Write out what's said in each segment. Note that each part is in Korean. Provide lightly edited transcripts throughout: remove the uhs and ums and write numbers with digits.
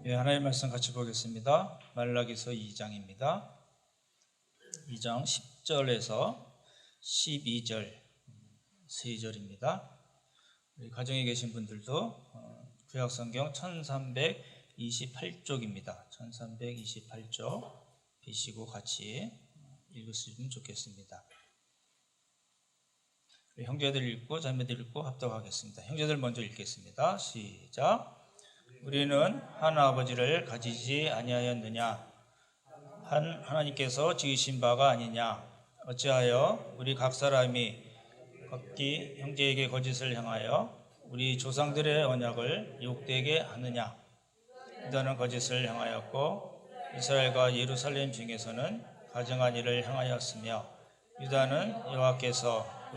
예, 하나님의 말씀 같이 보겠습니다. 말라기서 2장입니다. 2장 10절에서 12절 세 절입니다. 우리 가정에 계신 분들도 구약성경 1328쪽입니다. 1328쪽 비시고 같이 읽으시면 좋겠습니다. 형제들 읽고 자매들 읽고 합독하겠습니다. 형제들 먼저 읽겠습니다. 시작. 우리는 한 아버지를 가지지 아니하였느냐? 한 하나님께서 지으신 바가 아니냐? 어찌하여 우리 각 사람이 각기 형제에게 거짓을 행하여 우리 조상들의 언약을 욕되게 하느냐? 유다는 거짓을 행하였고 이스라엘과 예루살렘 중에서는 가증한 일을 행하였으며 유다는 여호와께서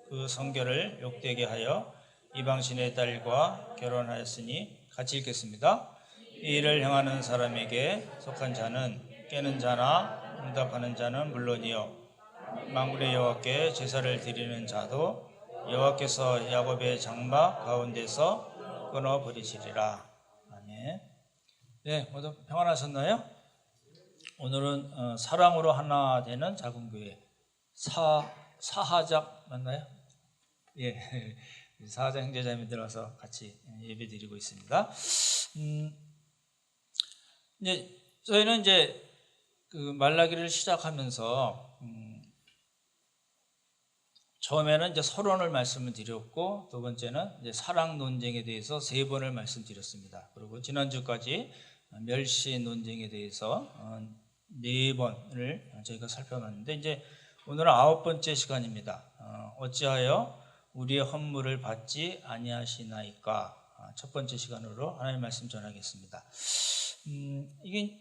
그 성결을 욕되게 하여 이방신의 딸과 결혼하였으니 같이 읽겠습니다. 이 일을 행하는 사람에게 속한 자는 깨는 자나 응답하는 자는 물론이요 만군의 여호와께 제사를 드리는 자도 여호와께서 야곱의 장막 가운데서 끊어버리시리라. 아멘. 네, 모두 평안하셨나요? 오늘은 사랑으로 하나 되는 작은 교회 사하작 맞나요? 예. 사하자 형제자매들 와서 같이 예배 드리고 있습니다. 이제 저희는 그 말라기를 시작하면서 처음에는 서론을 말씀을 드렸고 두 번째는 사랑 논쟁에 대해서 세 번을 말씀드렸습니다. 그리고 지난주까지 멸시 논쟁에 대해서 네 번을 저희가 살펴봤는데 오늘은 9번째 시간입니다. 어찌하여 우리의 헌물을 받지 아니하시나이까? 첫 번째 시간으로 하나님의 말씀 전하겠습니다. 이게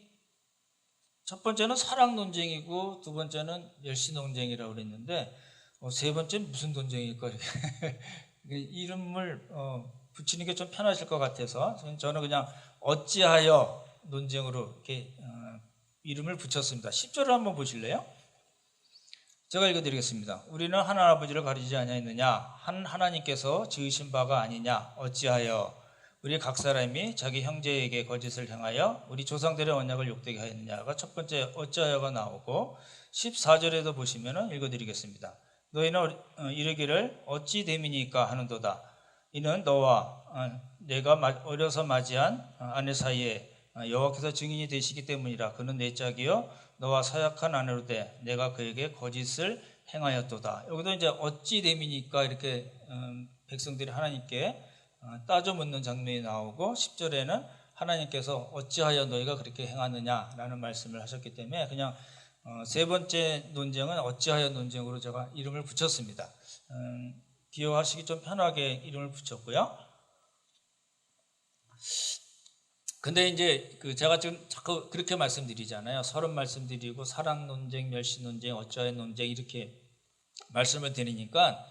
첫 번째는 사랑 논쟁이고 두 번째는 멸시 논쟁이라고 그랬는데 세 번째는 무슨 논쟁일까? 이름을 붙이는 게 좀 편하실 것 같아서 저는 그냥 어찌하여 논쟁으로 이렇게 이름을 붙였습니다. 10절을 한번 보실래요? 제가 읽어드리겠습니다. 우리는 한 아버지를 가리지 아니하였느냐? 한 하나님께서 지으신 바가 아니냐? 어찌하여 우리 각 사람이 자기 형제에게 거짓을 행하여 우리 조상들의 언약을 욕되게 하였느냐가 첫 번째 어찌하여가 나오고 14절에도 보시면 읽어드리겠습니다. 너희는 이르기를 어찌 됨이니까 하는도다. 이는 너와 내가 어려서 맞이한 아내 사이에 여호와께서 증인이 되시기 때문이라. 그는 내 짝이요 너와 사약한 아내로 돼 내가 그에게 거짓을 행하였도다. 여기도 어찌 됨이니까 이렇게 백성들이 하나님께 따져 묻는 장면이 나오고 10절에는 하나님께서 어찌하여 너희가 그렇게 행하느냐라는 말씀을 하셨기 때문에 그냥 세 번째 논쟁은 어찌하여 논쟁으로 제가 이름을 붙였습니다. 기억하시기 좀 편하게 이름을 붙였고요. 근데 제가 지금 자꾸 그렇게 말씀드리잖아요. 서론 말씀드리고 사랑 논쟁, 멸시 논쟁, 어찌하여 논쟁 이렇게 말씀을 드리니까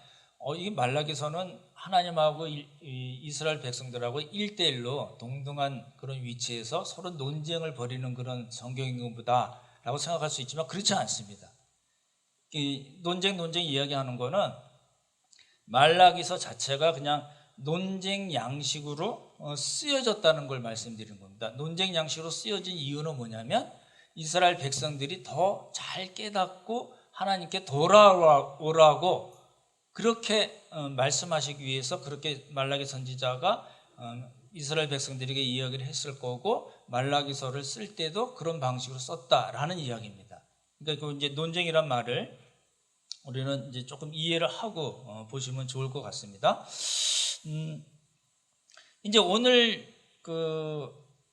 이 말라기서는 하나님하고 이스라엘 백성들하고 1대1로 동등한 그런 위치에서 서로 논쟁을 벌이는 그런 성경인 것보다 라고 생각할 수 있지만 그렇지 않습니다. 이 논쟁 이야기하는 거는 말라기서 자체가 그냥 논쟁 양식으로 쓰여졌다는 걸 말씀드리는 겁니다. 논쟁 양식으로 쓰여진 이유는 뭐냐면 이스라엘 백성들이 더 잘 깨닫고 하나님께 돌아오라고 그렇게 말씀하시기 위해서 그렇게 말라기 선지자가 이스라엘 백성들에게 이야기를 했을 거고 말라기서를 쓸 때도 그런 방식으로 썼다라는 이야기입니다. 그러니까 논쟁이란 말을 우리는 조금 이해를 하고 보시면 좋을 것 같습니다. 오늘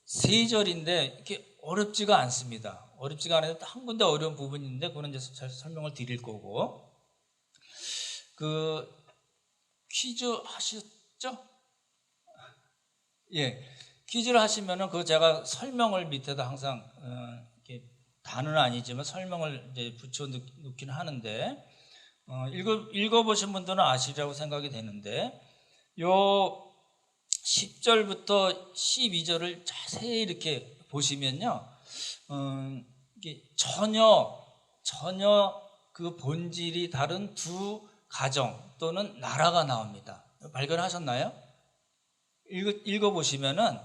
세 절인데 이렇게 어렵지가 않습니다. 어렵지가 않아도 한 군데 어려운 부분이 있는데 그거는 잘 설명을 드릴 거고 퀴즈 하셨죠? 예, 퀴즈를 하시면은 제가 설명을 밑에다 항상 이렇게 단어는 아니지만 설명을 붙여 놓긴 하는데 읽어보신 분들은 아시리라고 생각이 되는데 요 10절부터 12절을 자세히 이렇게 보시면요, 이게 전혀 그 본질이 다른 두 가정 또는 나라가 나옵니다. 발견하셨나요? 읽어보시면은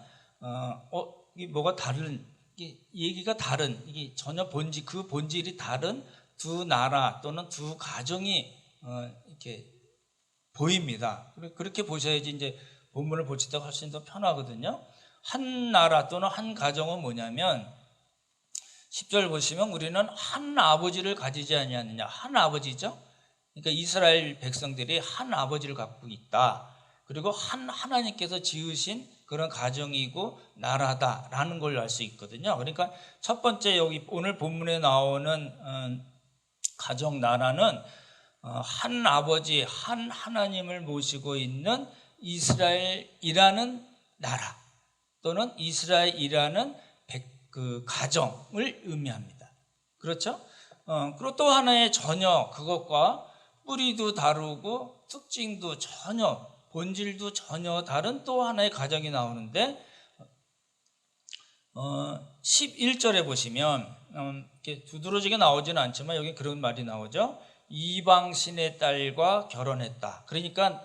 이게 뭐가 다른, 이게 얘기가 다른, 이게 전혀 그 본질이 다른 두 나라 또는 두 가정이 이렇게 보입니다. 그렇게 보셔야지 이제 본문을 보실 때 훨씬 더 편하거든요. 한 나라 또는 한 가정은 뭐냐면 10절 보시면 우리는 한 아버지를 가지지 아니하느냐. 한 아버지죠. 그러니까 이스라엘 백성들이 한 아버지를 갖고 있다. 그리고 한 하나님께서 지으신 그런 가정이고 나라다라는 걸 알 수 있거든요. 그러니까 첫 번째 여기 오늘 본문에 나오는 가정 나라는 한 아버지, 한 하나님을 모시고 있는 이스라엘이라는 나라 또는 이스라엘이라는 그 가정을 의미합니다. 그렇죠? 그리고 또 하나의 전혀 그것과 뿌리도 다르고 특징도 전혀 본질도 전혀 다른 또 하나의 가정이 나오는데 11절에 보시면 이렇게 두드러지게 나오지는 않지만 여기 그런 말이 나오죠. 이방신의 딸과 결혼했다. 그러니까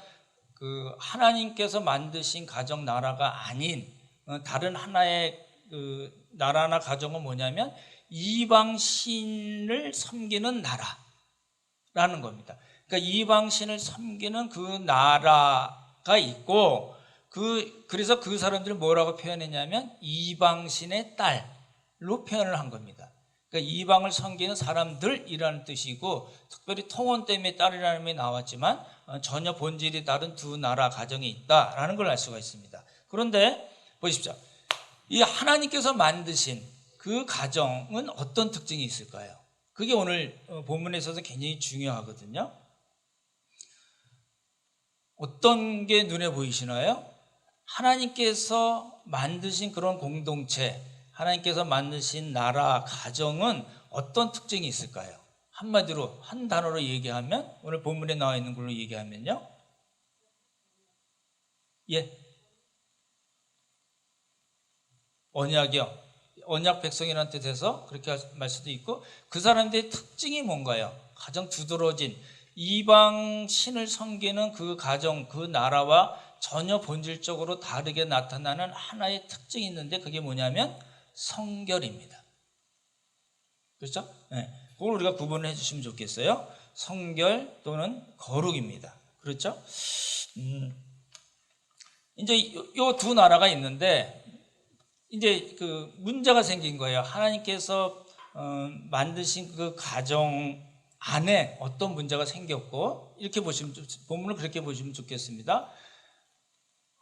그 하나님께서 만드신 가정 나라가 아닌 다른 하나의 그 나라나 가정은 뭐냐면 이방신을 섬기는 나라라는 겁니다. 그러니까 이방신을 섬기는 그 나라가 있고 그래서 그 사람들을 뭐라고 표현했냐면 이방신의 딸로 표현을 한 겁니다. 그러니까 이방을 섬기는 사람들이라는 뜻이고 특별히 통혼 때문에 딸이라는 말이 나왔지만 전혀 본질이 다른 두 나라 가정이 있다라는 걸 알 수가 있습니다. 그런데 보십시오. 이 하나님께서 만드신 그 가정은 어떤 특징이 있을까요? 그게 오늘 본문에 있어서 굉장히 중요하거든요. 어떤 게 눈에 보이시나요? 하나님께서 만드신 그런 공동체, 하나님께서 만드신 나라, 가정은 어떤 특징이 있을까요? 한마디로 한 단어로 얘기하면 오늘 본문에 나와 있는 걸로 얘기하면요. 예. 언약이요. 언약 백성이라는 뜻에서 그렇게 말 수도 있고 그 사람들의 특징이 뭔가요? 가장 두드러진 이방 신을 섬기는 그 가정, 그 나라와 전혀 본질적으로 다르게 나타나는 하나의 특징이 있는데 그게 뭐냐면 성결입니다. 그렇죠? 네. 그걸 우리가 구분을 해주시면 좋겠어요. 성결 또는 거룩입니다. 그렇죠? 이제 요 두 나라가 있는데 이제 그 문제가 생긴 거예요. 하나님께서 만드신 그 가정 안에 어떤 문제가 생겼고 이렇게 보시면 본문을 그렇게 보시면 좋겠습니다.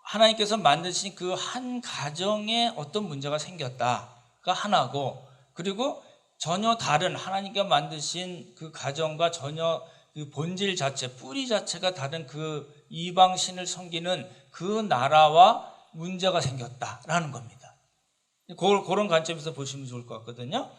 하나님께서 만드신 그 한 가정에 어떤 문제가 생겼다가 하나고 그리고 전혀 다른 하나님께서 만드신 그 가정과 전혀 그 본질 자체, 뿌리 자체가 다른 그 이방신을 섬기는 그 나라와 문제가 생겼다라는 겁니다. 그런 관점에서 보시면 좋을 것 같거든요.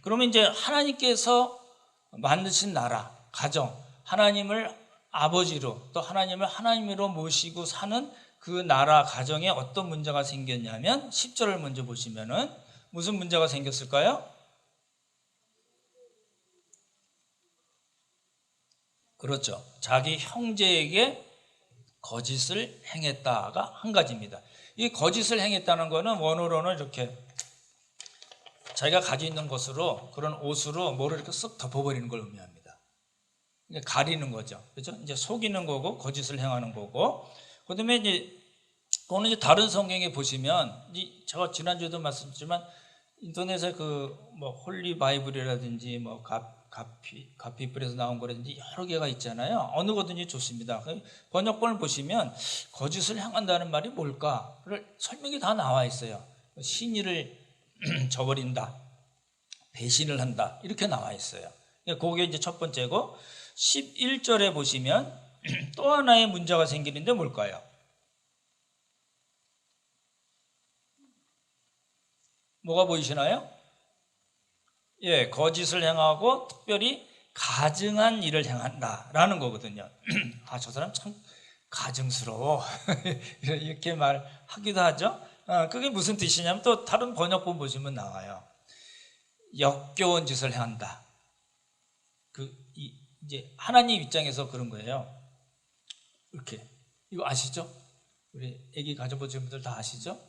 그러면 이제 하나님께서 만드신 나라, 가정, 하나님을 아버지로 또 하나님을 하나님으로 모시고 사는 그 나라, 가정에 어떤 문제가 생겼냐면 10절을 먼저 보시면은 무슨 문제가 생겼을까요? 그렇죠. 자기 형제에게 거짓을 행했다가 한 가지입니다. 이 거짓을 행했다는 것은 원어로는 이렇게 자기가 가지고 있는 것으로 그런 옷으로 뭐를 이렇게 쓱 덮어버리는 걸 의미합니다. 가리는 거죠. 그렇죠? 이제 속이는 거고 거짓을 행하는 거고. 그다음에 이제 그거는 이제 다른 성경에 보시면 제가 지난주에도 말씀드렸지만 인터넷에 그 뭐 홀리 바이블이라든지 뭐 가피플에서 나온 거라든지 여러 개가 있잖아요. 어느 거든지 좋습니다. 번역본을 보시면 거짓을 향한다는 말이 뭘까를 설명이 다 나와 있어요. 신의를 저버린다, 배신을 한다 이렇게 나와 있어요. 그게 이제 첫 번째고 11절에 보시면 또 하나의 문제가 생기는데 뭘까요? 뭐가 보이시나요? 예, 거짓을 행하고 특별히 가증한 일을 행한다라는 거거든요. 아, 저 사람 참 가증스러워. 이렇게 말하기도 하죠. 그게 무슨 뜻이냐면 또 다른 번역본 보시면 나와요. 역겨운 짓을 행한다. 이제 하나님 입장에서 그런 거예요. 이렇게 이거 아시죠? 우리 아기 가져보신 분들 다 아시죠?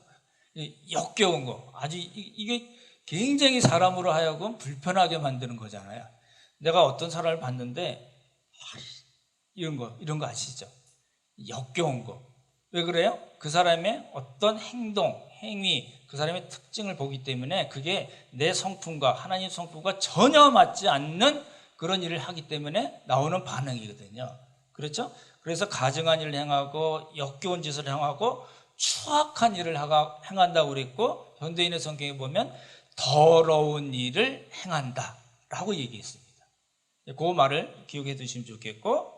역겨운 거, 아주 이게 굉장히 사람으로 하여금 불편하게 만드는 거잖아요. 내가 어떤 사람을 봤는데 이런 거 아시죠? 역겨운 거. 왜 그래요? 그 사람의 어떤 행동, 행위, 그 사람의 특징을 보기 때문에 그게 내 성품과 하나님 성품과 전혀 맞지 않는 그런 일을 하기 때문에 나오는 반응이거든요. 그렇죠? 그래서 가증한 일을 행하고 역겨운 짓을 행하고 추악한 일을 행한다고 그랬고, 현대인의 성경에 보면 더러운 일을 행한다 라고 얘기했습니다. 그 말을 기억해 두시면 좋겠고,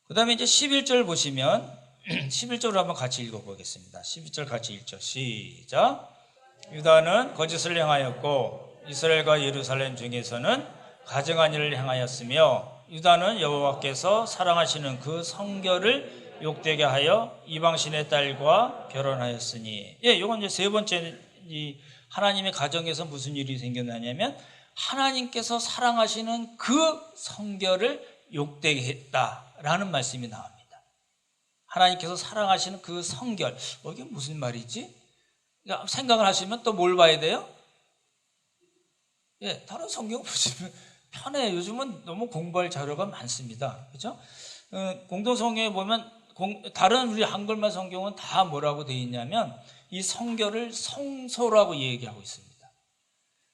그 다음에 이제 11절 보시면 11절로 한번 같이 읽어보겠습니다. 11절 같이 읽죠. 시작. 유다는 거짓을 행하였고 이스라엘과 예루살렘 중에서는 가증한 일을 행하였으며 유다는 여호와께서 사랑하시는 그 성결을 욕되게 하여 이방신의 딸과 결혼하였으니. 이건 이제 세 번째, 이 하나님의 가정에서 무슨 일이 생겼냐면 하나님께서 사랑하시는 그 성결을 욕되게 했다라는 말씀이 나옵니다. 하나님께서 사랑하시는 그 성결, 이게 무슨 말이지? 그러니까 생각을 하시면 또 뭘 봐야 돼요? 다른 성경 보시면 편해요. 요즘은 너무 공부할 자료가 많습니다. 그렇죠? 공동성경에 보면 다른 우리 한글말 성경은 다 뭐라고 되어 있냐면 이 성결을 성소라고 얘기하고 있습니다.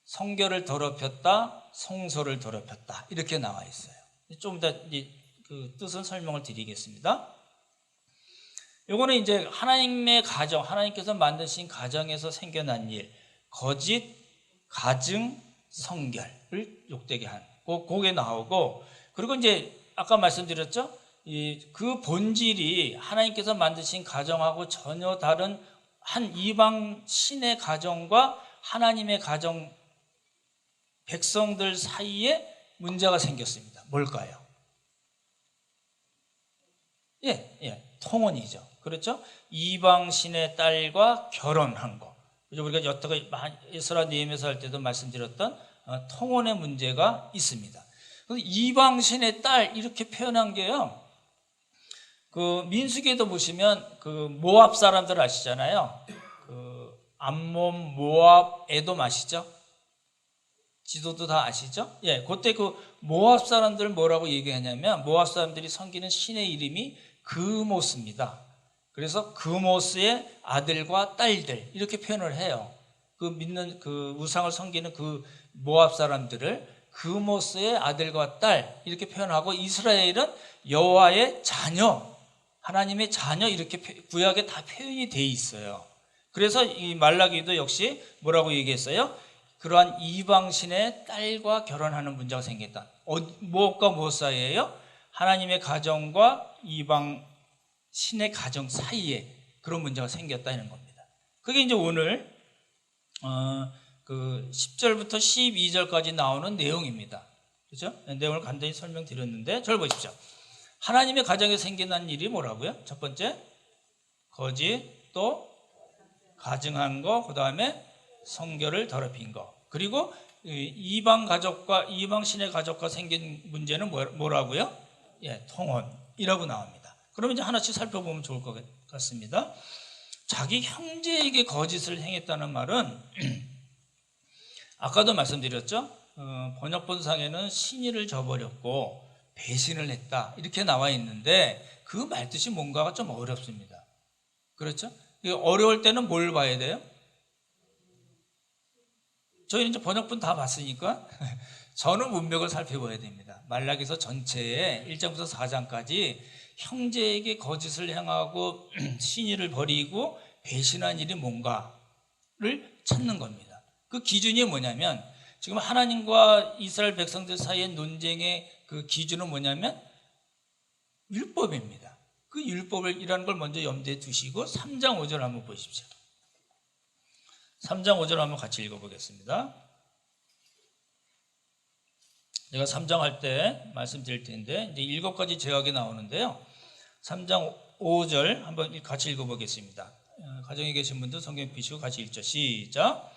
성결을 더럽혔다, 성소를 더럽혔다 이렇게 나와 있어요. 좀 더 그 뜻은 설명을 드리겠습니다. 요거는 이제 하나님의 가정, 하나님께서 만드신 가정에서 생겨난 일, 거짓, 가증, 성결을 욕되게 한 그게 나오고, 그리고 이제 아까 말씀드렸죠? 그 본질이 하나님께서 만드신 가정하고 전혀 다른 한 이방 신의 가정과 하나님의 가정, 백성들 사이에 문제가 생겼습니다. 뭘까요? 통혼이죠. 그렇죠? 이방 신의 딸과 결혼한 거. 우리가 여태까지 에스라 느헤미야 할 때도 말씀드렸던 통혼의 문제가 있습니다. 이방 신의 딸 이렇게 표현한 게요. 그 민수기에도 보시면 그 모압 사람들 아시잖아요. 그 암몬, 모압, 에돔 아시죠? 지도도 다 아시죠? 그때 그 모압 사람들 뭐라고 얘기하냐면 모압 사람들이 섬기는 신의 이름이 그모스입니다. 그래서 그모스의 아들과 딸들 이렇게 표현을 해요. 그 믿는 그 우상을 섬기는 그 모압 사람들을 그모스의 아들과 딸 이렇게 표현하고, 이스라엘은 여호와의 자녀, 하나님의 자녀 이렇게 구약에 다 표현이 돼 있어요. 그래서 이 말라기도 역시 뭐라고 얘기했어요? 그러한 이방신의 딸과 결혼하는 문제가 생겼다. 무엇과 무엇 사이에요? 하나님의 가정과 이방 신의 가정 사이에 그런 문제가 생겼다는 겁니다. 그게 이제 오늘 그 10절부터 12절까지 나오는 내용입니다. 그렇죠? 내용을 간단히 설명드렸는데 절 보십시오. 하나님의 가정에 생겨난 일이 뭐라고요? 첫 번째, 거짓, 또 가증한 거, 그 다음에 성결을 더럽힌 거, 그리고 이방 가족과 이방 신의 가족과 생긴 문제는 뭐라고요? 통혼이라고 나옵니다. 그럼 이제 하나씩 살펴보면 좋을 것 같습니다. 자기 형제에게 거짓을 행했다는 말은 아까도 말씀드렸죠. 번역본상에는 신의를 저버렸고 배신을 했다 이렇게 나와 있는데 그 말뜻이 뭔가가 좀 어렵습니다. 그렇죠? 어려울 때는 뭘 봐야 돼요? 저희는 이제 번역본 다 봤으니까 전후 문맥을 살펴봐야 됩니다. 말라기서 전체에 1장부터 4장까지 형제에게 거짓을 행하고 신의를 버리고 배신한 일이 뭔가를 찾는 겁니다. 그 기준이 뭐냐면 지금 하나님과 이스라엘 백성들 사이의 논쟁의 그 기준은 뭐냐면 율법입니다. 그 율법이라는 걸 먼저 염두에 두시고 3장 5절 한번 보십시오. 3장 5절 한번 같이 읽어보겠습니다. 제가 3장 할 때 말씀드릴 텐데 이제 7가지 제약이 나오는데요. 3장 5절 한번 같이 읽어보겠습니다. 가정에 계신 분들 성경 피시고 같이 읽죠. 시작.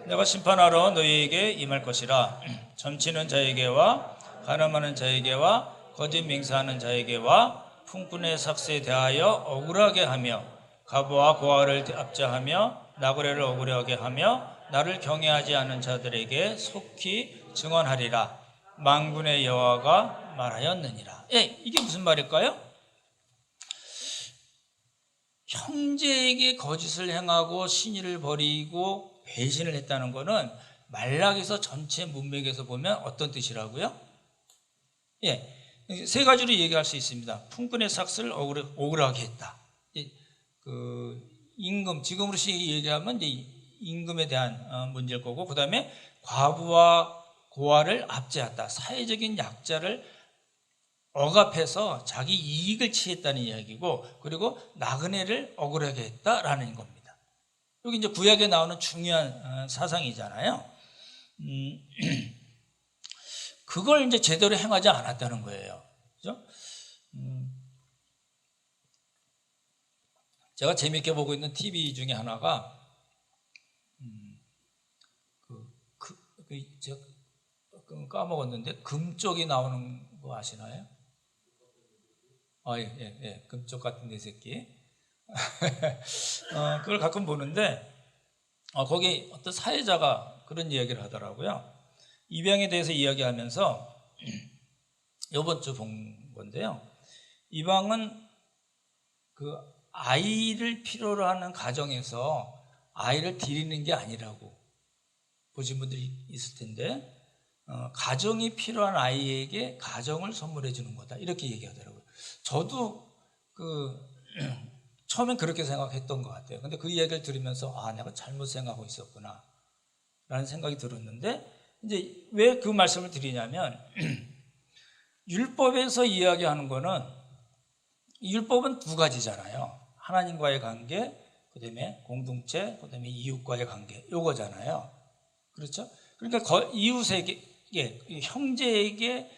내가 심판하러 너희에게 임할 것이라. 점치는 자에게와 간음하는 자에게와 거짓 맹세하는 자에게와 품꾼의 삭스에 대하여 억울하게 하며 과부와 고아를 압제하며 나그네를 억울하게 하며 나를 경외하지 않은 자들에게 속히 증언하리라. 만군의 여호와가 말하였느니라. 이게 무슨 말일까요? 형제에게 거짓을 행하고 신의를 버리고 배신을 했다는 것은 말라기서 전체 문맥에서 보면 어떤 뜻이라고요? 세 가지로 얘기할 수 있습니다. 품꾼의 삭스를 억울하게 했다. 임금, 지금으로 얘기하면 이제 임금에 대한 문제일 거고, 그 다음에 과부와 고아를 압제했다. 사회적인 약자를 억압해서 자기 이익을 취했다는 이야기고, 그리고 나그네를 억울하게 했다라는 겁니다. 여기 이제 구약에 나오는 중요한 사상이잖아요. 그걸 이제 제대로 행하지 않았다는 거예요. 그죠? 제가 재밌게 보고 있는 TV 중에 하나가, 제가 까먹었는데, 금쪽이 나오는 거 아시나요? 금쪽 같은 내 새끼. 그걸 가끔 보는데, 거기 어떤 사회자가 그런 이야기를 하더라고요. 입양에 대해서 이야기하면서, 이번 주 본 건데요. 입양은 아이를 필요로 하는 가정에서 아이를 기르는 게 아니라고 보신 분들이 있을 텐데, 가정이 필요한 아이에게 가정을 선물해 주는 거다, 이렇게 얘기하더라고요. 저도 처음엔 그렇게 생각했던 것 같아요. 근데 그 이야기를 들으면서 내가 잘못 생각하고 있었구나 라는 생각이 들었는데, 이제 왜 그 말씀을 드리냐면, 율법에서 이야기하는 거는, 율법은 두 가지잖아요. 하나님과의 관계, 그 다음에 공동체, 그 다음에 이웃과의 관계, 요거잖아요. 그렇죠? 그러니까 이웃에게, 형제에게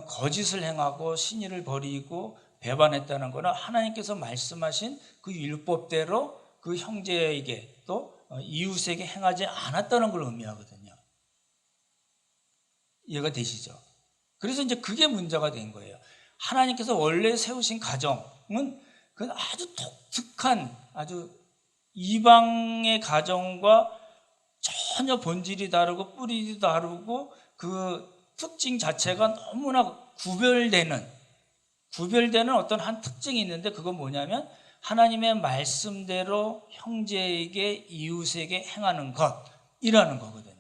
거짓을 행하고 신의를 버리고 배반했다는 거는 하나님께서 말씀하신 그 율법대로 그 형제에게 또 이웃에게 행하지 않았다는 걸 의미하거든요. 이해가 되시죠? 그래서 이제 그게 문제가 된 거예요. 하나님께서 원래 세우신 가정은 그 아주 독특한, 아주 이방의 가정과 전혀 본질이 다르고 뿌리도 다르고 그 특징 자체가 너무나 구별되는 어떤 한 특징이 있는데, 그건 뭐냐면 하나님의 말씀대로 형제에게 이웃에게 행하는 것이라는 거거든요.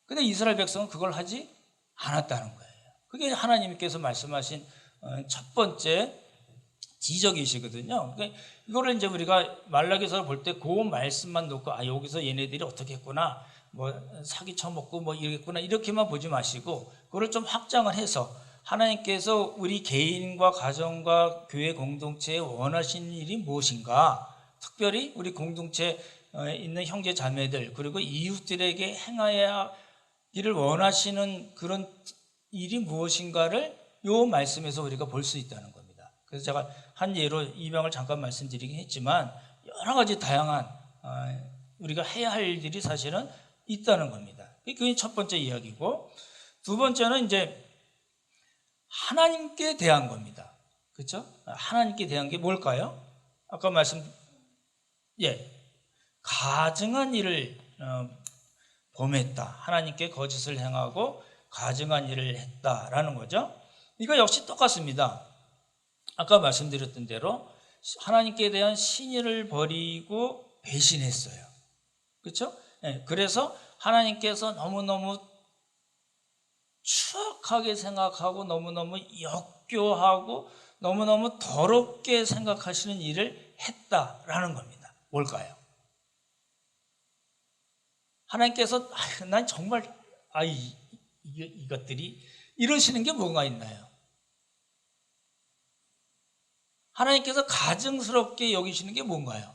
근데 이스라엘 백성은 그걸 하지 않았다는 거예요. 그게 하나님께서 말씀하신 첫 번째 지적이시거든요. 그러니까 이거를 이제 우리가 말라기서를 볼 때 그 말씀만 놓고 여기서 얘네들이 어떻게 했구나, 뭐 사기 쳐먹고 뭐 이러겠구나, 이렇게만 보지 마시고 그거를 좀 확장을 해서 하나님께서 우리 개인과 가정과 교회 공동체에 원하시는 일이 무엇인가, 특별히 우리 공동체에 있는 형제 자매들 그리고 이웃들에게 행하야 이를 원하시는 그런 일이 무엇인가를 이 말씀에서 우리가 볼 수 있다는 겁니다. 그래서 제가 한 예로 입양을 잠깐 말씀드리긴 했지만, 여러 가지 다양한 우리가 해야 할 일들이 사실은 있다는 겁니다. 그게 첫 번째 이야기고, 두 번째는 이제 하나님께 대한 겁니다. 그렇죠? 하나님께 대한 게 뭘까요? 아까 가증한 일을 범했다. 하나님께 거짓을 행하고 가증한 일을 했다라는 거죠. 이거 역시 똑같습니다. 아까 말씀드렸던 대로 하나님께 대한 신의를 버리고 배신했어요. 그렇죠? 그래서 하나님께서 너무너무 추악하게 생각하고 너무너무 역겨하고 너무너무 더럽게 생각하시는 일을 했다라는 겁니다. 뭘까요? 하나님께서 난 정말 이것들이 이러시는 게 뭐가 있나요? 하나님께서 가증스럽게 여기시는 게 뭔가요?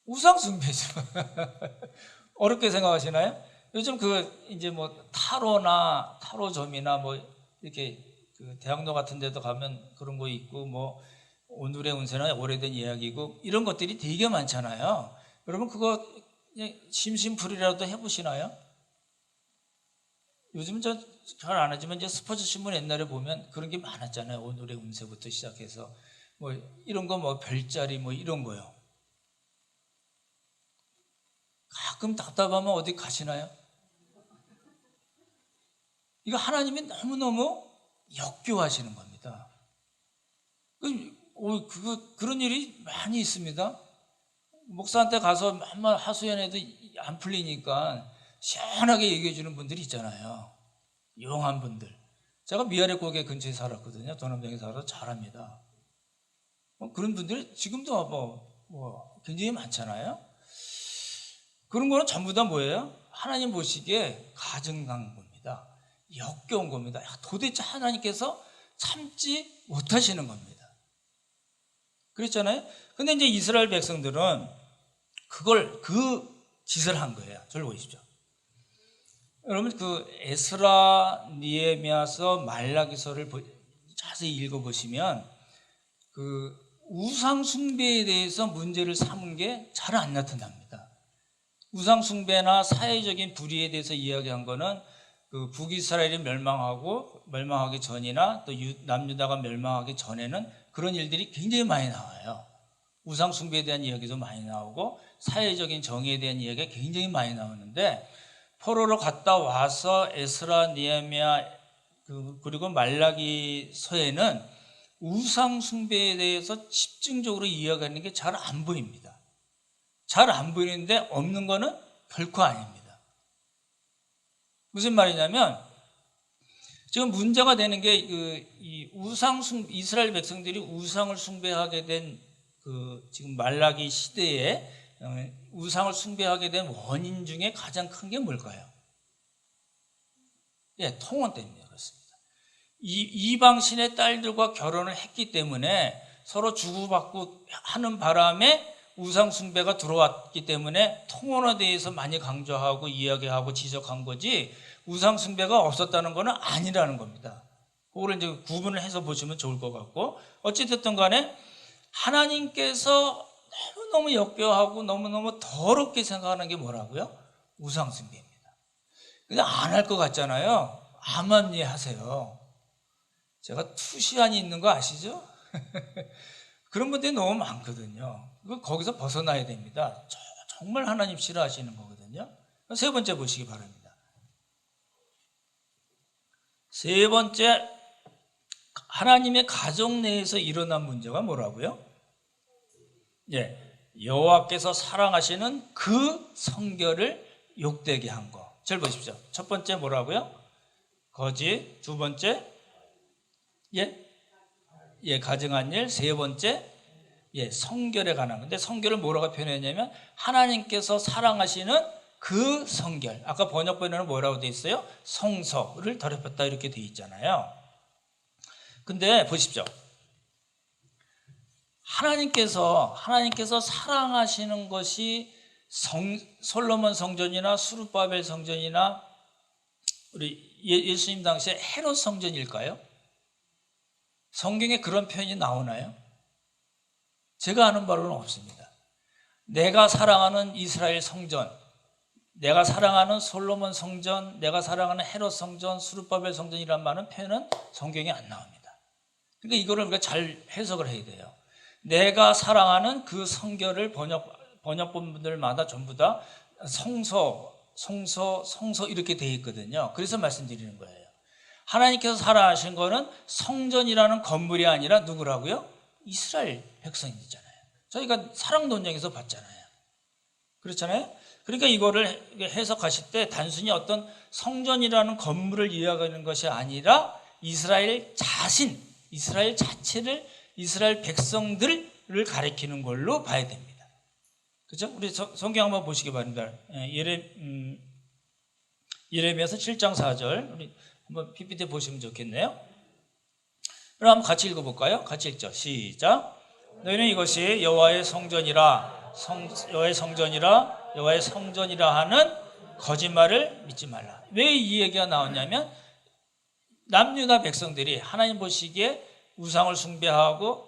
우상숭배죠. 어렵게 생각하시나요? 요즘 이제 뭐 타로점이나 뭐 이렇게 대학로 같은 데도 가면 그런 거 있고, 뭐 오늘의 운세는 오래된 이야기고, 이런 것들이 되게 많잖아요. 여러분 그거 심심풀이라도 해보시나요? 요즘은 잘 안 하지만 이제 스포츠 신문 옛날에 보면 그런 게 많았잖아요. 오늘의 운세부터 시작해서 뭐 이런 거 뭐 별자리 뭐 이런 거요. 가끔 답답하면 어디 가시나요? 이거 하나님이 너무너무 역겨워하시는 겁니다. 그런 일이 많이 있습니다. 목사한테 가서 한번 하소연해도 안 풀리니까 시원하게 얘기해 주는 분들이 있잖아요. 용한 분들. 제가 미아래 고개 근처에 살았거든요. 도남동에 살아서 잘합니다. 그런 분들이 지금도 굉장히 많잖아요. 그런 거는 전부 다 뭐예요? 하나님 보시기에 가증한 겁니다. 역겨운 겁니다. 도대체 하나님께서 참지 못하시는 겁니다. 그랬잖아요. 근데 이제 이스라엘 백성들은 그 짓을 한 거예요. 저를 보십시오. 여러분 그 에스라, 느헤미야서, 말라기서를 자세히 읽어보시면 그 우상 숭배에 대해서 문제를 삼은 게 잘 안 나타납니다. 우상 숭배나 사회적인 불의에 대해서 이야기한 거는 그 북이스라엘이 멸망하기 전이나 또 남유다가 멸망하기 전에는 그런 일들이 굉장히 많이 나와요. 우상 숭배에 대한 이야기도 많이 나오고 사회적인 정의에 대한 이야기가 굉장히 많이 나오는데 포로로 갔다 와서 에스라, 느헤미야 그리고 말라기서에는 우상 숭배에 대해서 집중적으로 이야기하는 게 잘 안 보입니다. 잘 안 보이는데 없는 거는 결코 아닙니다. 무슨 말이냐면 지금 문제가 되는 게 이스라엘 백성들이 우상을 숭배하게 된 지금 말라기 시대에 우상을 숭배하게 된 원인 중에 가장 큰 게 뭘까요? 예, 통혼 때문에 그렇습니다. 이방신의 딸들과 결혼을 했기 때문에 서로 주고받고 하는 바람에 우상 숭배가 들어왔기 때문에 통혼에 대해서 많이 강조하고 이야기하고 지적한 거지 우상 숭배가 없었다는 것은 아니라는 겁니다. 그거를 이제 구분을 해서 보시면 좋을 것 같고 어찌됐든 간에 하나님께서 너무너무 역겨워하고 너무너무 더럽게 생각하는 게 뭐라고요? 우상 숭배입니다. 근데 안 할 것 같잖아요. 암암리 하세요. 제가 투시안이 있는 거 아시죠? 그런 분들이 너무 많거든요. 거기서 벗어나야 됩니다. 정말 하나님 싫어하시는 거거든요. 세 번째 보시기 바랍니다. 세 번째, 하나님의 가정 내에서 일어난 문제가 뭐라고요? 예, 여호와께서 사랑하시는 그 성결을 욕되게 한 거. 잘 보십시오. 첫 번째 뭐라고요? 거짓. 두 번째, 가증한 일. 세 번째, 성결에 관한. 근데 성결을 뭐라고 표현했냐면 하나님께서 사랑하시는 그 성결. 아까 번역본에는 뭐라고 되어 있어요? 성서를 더럽혔다 이렇게 되어 있잖아요. 근데 보십시오. 하나님께서 사랑하시는 것이 솔로몬 성전이나 스룹바벨 성전이나 우리 예수님 당시에 헤롯 성전일까요? 성경에 그런 표현이 나오나요? 제가 아는 바로는 없습니다. 내가 사랑하는 이스라엘 성전, 내가 사랑하는 솔로몬 성전, 내가 사랑하는 헤롯 성전, 스룹바벨 성전이라는 말은 표현은 성경에 안 나옵니다. 그러니까 이거를 우리가 잘 해석을 해야 돼요. 내가 사랑하는 그 성결을 번역본들마다 전부 다 성서 이렇게 되어 있거든요. 그래서 말씀드리는 거예요. 하나님께서 사랑하신 거는 성전이라는 건물이 아니라 누구라고요? 이스라엘 백성이잖아요. 저희가 사랑 논쟁에서 봤잖아요. 그렇잖아요. 그러니까 이거를 해석하실 때 단순히 어떤 성전이라는 건물을 이야기하는 것이 아니라 이스라엘 자체를 이스라엘 백성들을 가리키는 걸로 봐야 됩니다. 그렇죠? 우리 성경 한번 보시기 바랍니다. 예레미야서 7장 4절 우리 한번 PPT 보시면 좋겠네요. 그럼 한번 같이 읽어볼까요? 같이 읽죠. 시작. 너희는 이것이 여호와의 성전이라 하는 거짓말을 믿지 말라. 왜 이 얘기가 나왔냐면 남유다 백성들이 하나님 보시기에 우상을 숭배하고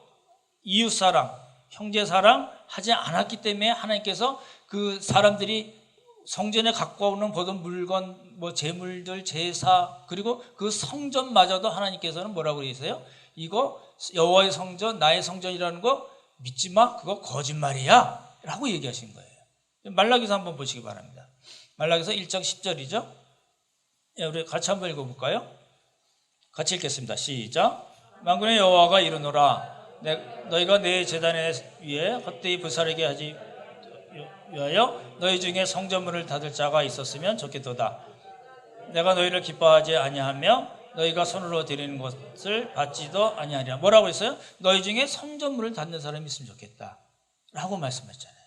이웃사랑, 형제사랑 하지 않았기 때문에 하나님께서 그 사람들이 성전에 갖고 오는 모든 물건, 뭐 재물들, 제사, 그리고 그 성전마저도 하나님께서는 뭐라고 그러세요? 이거 여호와의 성전, 나의 성전이라는 거 믿지 마, 그거 거짓말이야 라고 얘기하신 거예요. 말라기서 한번 보시기 바랍니다. 말라기서 1장 10절이죠. 우리 같이 한번 읽어볼까요? 같이 읽겠습니다. 시작. 만군의 여호와가 이르노라, 너희가 내 제단 위에 헛되이 불사르게 하지 위하여 너희 중에 성전문을 닫을 자가 있었으면 좋겠도다. 내가 너희를 기뻐하지 아니하며 너희가 손으로 드리는 것을 받지도 아니하리라. 뭐라고 했어요? 너희 중에 성전문을 닫는 사람이 있으면 좋겠다 라고 말씀했잖아요.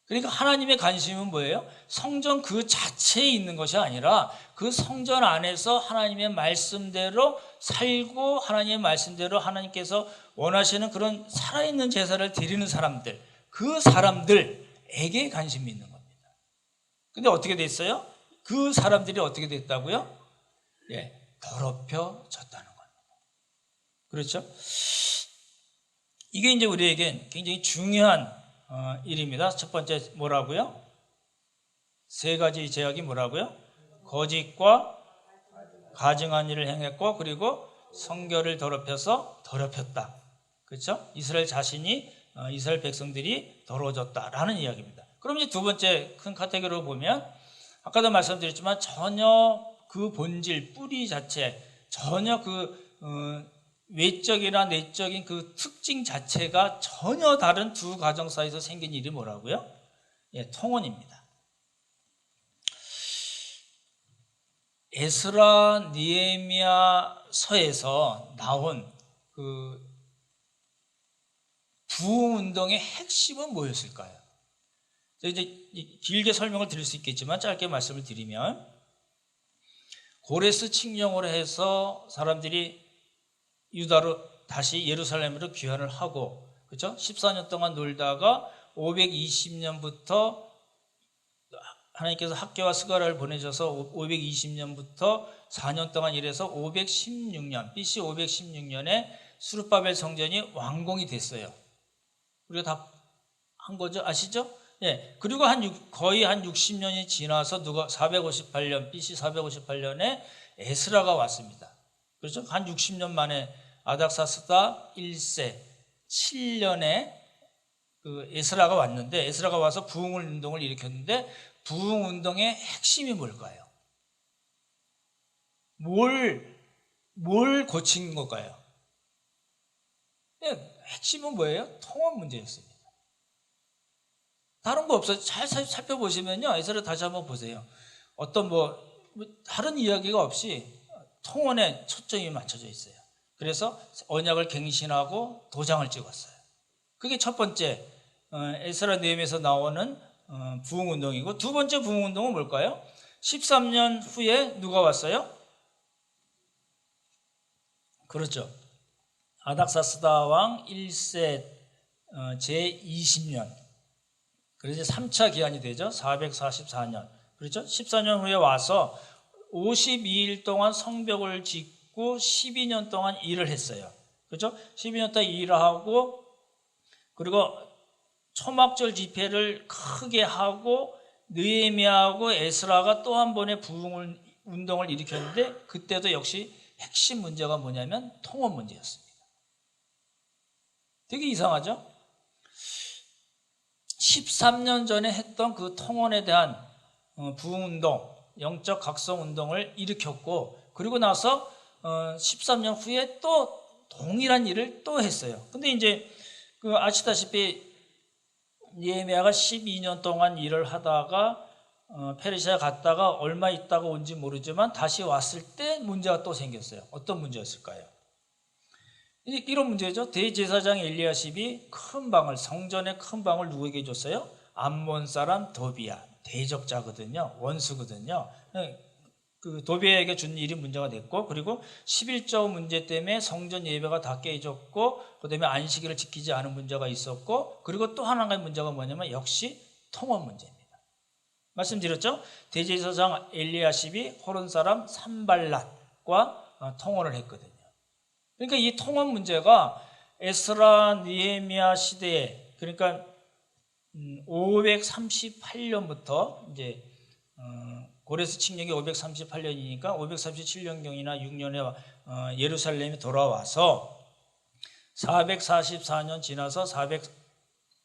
그러니까 하나님의 관심은 뭐예요? 성전 그 자체에 있는 것이 아니라 그 성전 안에서 하나님의 말씀대로 살고 하나님의 말씀대로 하나님께서 원하시는 그런 살아있는 제사를 드리는 사람들, 그 사람들에게 관심이 있는 겁니다. 근데 어떻게 됐어요? 그 사람들이 어떻게 됐다고요? 예, 더럽혀졌다는 겁니다. 그렇죠? 이게 이제 우리에겐 굉장히 중요한 일입니다. 첫 번째 뭐라고요? 세 가지 제약이 뭐라고요? 거짓과 가증한 일을 행했고, 그리고 성결을 더럽혀서 더럽혔다. 그렇죠? 이스라엘 자신이, 이스라엘 백성들이 더러워졌다라는 이야기입니다. 그럼 이제 두 번째 큰 카테고리로 보면, 아까도 말씀드렸지만 전혀 그 본질, 뿌리 자체, 전혀 그 외적이나 내적인 그 특징 자체가 전혀 다른 두 가정 사이에서 생긴 일이 뭐라고요? 예, 통혼입니다. 에스라 느헤미야 서에서 나온 그 부흥운동의 핵심은 뭐였을까요? 이제 길게 설명을 드릴 수 있겠지만 짧게 말씀을 드리면, 고레스 칙령으로 해서 사람들이 유다로 다시 예루살렘으로 귀환을 하고, 그렇죠? 14년 동안 놀다가 520년부터 하나님께서 학개와 스가랴를 보내셔서 520년부터 4년 동안 일해서 516년, BC 516년에 수르바벨 성전이 완공이 됐어요. 우리가 다 한 거죠? 아시죠? 예. 그리고 거의 한 60년이 지나서 458년, BC 458년에 에스라가 왔습니다. 그렇죠? 한 60년 만에 아닥사스다 1세 7년에 그 에스라가 왔는데, 에스라가 와서 부흥운동을 일으켰는데, 부흥운동의 핵심이 뭘까요? 뭘 고친 걸까요? 핵심은 뭐예요? 통혼 문제였습니다. 다른 거 없어요. 잘 살펴보시면요, 에스라 다시 한번 보세요. 어떤 다른 이야기가 없이 통혼에 초점이 맞춰져 있어요. 그래서 언약을 갱신하고 도장을 찍었어요. 그게 첫 번째 에스라 느헤미야에서 나오는 부흥운동이고, 두 번째 부흥운동은 뭘까요? 13년 후에 누가 왔어요? 그렇죠. 아닥사스다 왕 1세 제20년. 그래서 3차 기한이 되죠. 444년. 그렇죠? 14년 후에 와서 52일 동안 성벽을 짓고 12년 동안 일을 했어요. 그렇죠? 12년 동안 일을 하고, 그리고 초막절 집회를 크게 하고, 느헤미야하고 에스라가 또 한 번의 부흥운동을 일으켰는데, 그때도 역시 핵심 문제가 뭐냐면 통혼 문제였습니다. 되게 이상하죠? 13년 전에 했던 그 통혼에 대한 부흥운동, 영적 각성운동을 일으켰고, 그리고 나서 13년 후에 또 동일한 일을 또 했어요. 근데 이제 아시다시피 느헤미야가 12년 동안 일을 하다가 페르시아 갔다가 얼마 있다가 온지 모르지만 다시 왔을 때 문제가 또 생겼어요. 어떤 문제였을까요? 이런 문제죠. 대제사장 엘리야십이 성전의 큰 방을 누구에게 줬어요? 암몬 사람 도비야, 대적자거든요. 원수거든요. 그 도비야에게 준 일이 문제가 됐고, 그리고 11조 문제 때문에 성전 예배가 다 깨졌고, 그 다음에 안식일을 지키지 않은 문제가 있었고, 그리고 또 하나의 문제가 뭐냐면 역시 통혼 문제입니다. 말씀드렸죠? 대제사장 엘리야십이 호론 사람 산발랏과 통혼을 했거든요. 그러니까 이 통혼 문제가 에스라 느헤미야 시대에, 그러니까 538년부터 이제 고레스 칙령이 538년이니까 537년경이나 6년에 예루살렘에 돌아와서 444년 지나서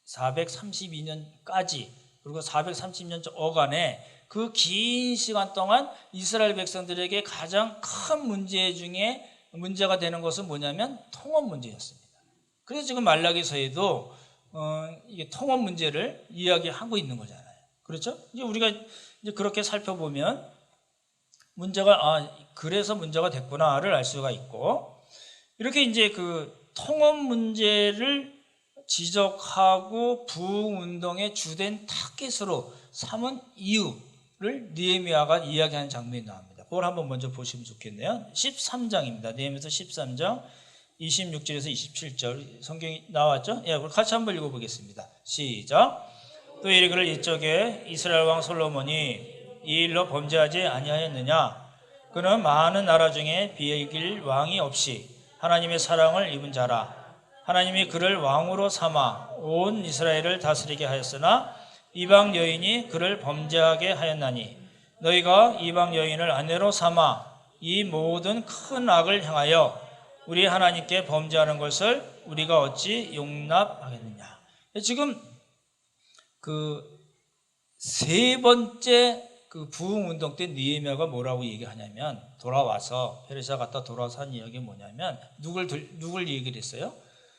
432년까지 그리고 430년 어간에 그 긴 시간 동안 이스라엘 백성들에게 가장 큰 문제 중에 문제가 되는 것은 뭐냐면 통원 문제였습니다. 그래서 지금 말라기서에도 이게 통원 문제를 이야기하고 있는 거잖아요. 그렇죠? 이제 우리가 이제 그렇게 살펴보면 문제가 그래서 문제가 됐구나를 알 수가 있고, 이렇게 이제 그 통원 문제를 지적하고 부흥 운동의 주된 타깃으로 삼은 이유를 느헤미야가 이야기하는 장면이 나옵니다. 그걸 한번 먼저 보시면 좋겠네요. 13장입니다. 느헤미야서 13장 26절에서 27절 성경이 나왔죠? 예, 우리 같이 한번 읽어보겠습니다. 시작. 또 이르기를 이적에 이스라엘 왕 솔로몬이 이 일로 범죄하지 아니하였느냐? 그는 많은 나라 중에 비길 왕이 없이 하나님의 사랑을 입은 자라. 하나님이 그를 왕으로 삼아 온 이스라엘을 다스리게 하였으나 이방 여인이 그를 범죄하게 하였나니 너희가 이방 여인을 아내로 삼아 이 모든 큰 악을 향하여 우리 하나님께 범죄하는 것을 우리가 어찌 용납하겠느냐. 지금 그 세 번째 그 부흥 운동 때 느헤미야가 뭐라고 얘기하냐면, 돌아와서 페르시아 갔다 돌아와서 한 이야기가 뭐냐면 누굴 얘기를 했어요?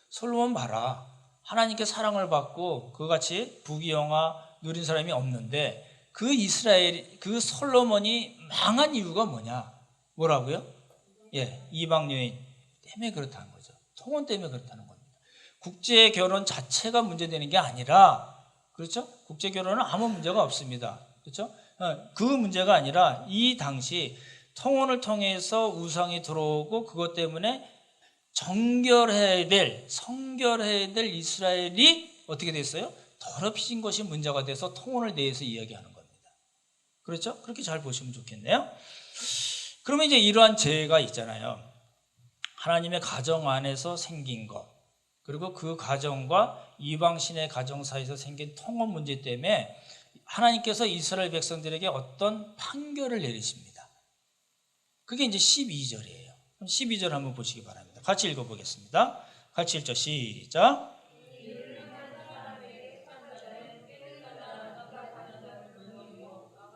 솔로몬 봐라, 하나님께 사랑을 받고 그같이 부귀영화 누린 사람이 없는데 그 그 솔로몬이 망한 이유가 뭐냐? 뭐라고요? 예, 이방 여인 때문에 그렇다는 거죠. 통혼 때문에 그렇다는 겁니다. 국제 결혼 자체가 문제되는 게 아니라, 그렇죠? 국제 결혼은 아무 문제가 없습니다. 그렇죠? 그 문제가 아니라 이 당시 통혼을 통해서 우상이 들어오고 그것 때문에 성결해야 될 이스라엘이 어떻게 됐어요? 더럽혀진 것이 문제가 돼서 통혼을 대해서 이야기하는 겁니다. 그렇죠? 그렇게 잘 보시면 좋겠네요. 그러면 이제 이러한 죄가 있잖아요. 하나님의 가정 안에서 생긴 것, 그리고 그 가정과 이방신의 가정 사이에서 생긴 통혼 문제 때문에 하나님께서 이스라엘 백성들에게 어떤 판결을 내리십니다. 그게 이제 12절이에요. 12절 한번 보시기 바랍니다. 같이 읽어보겠습니다. 같이 읽죠. 시작.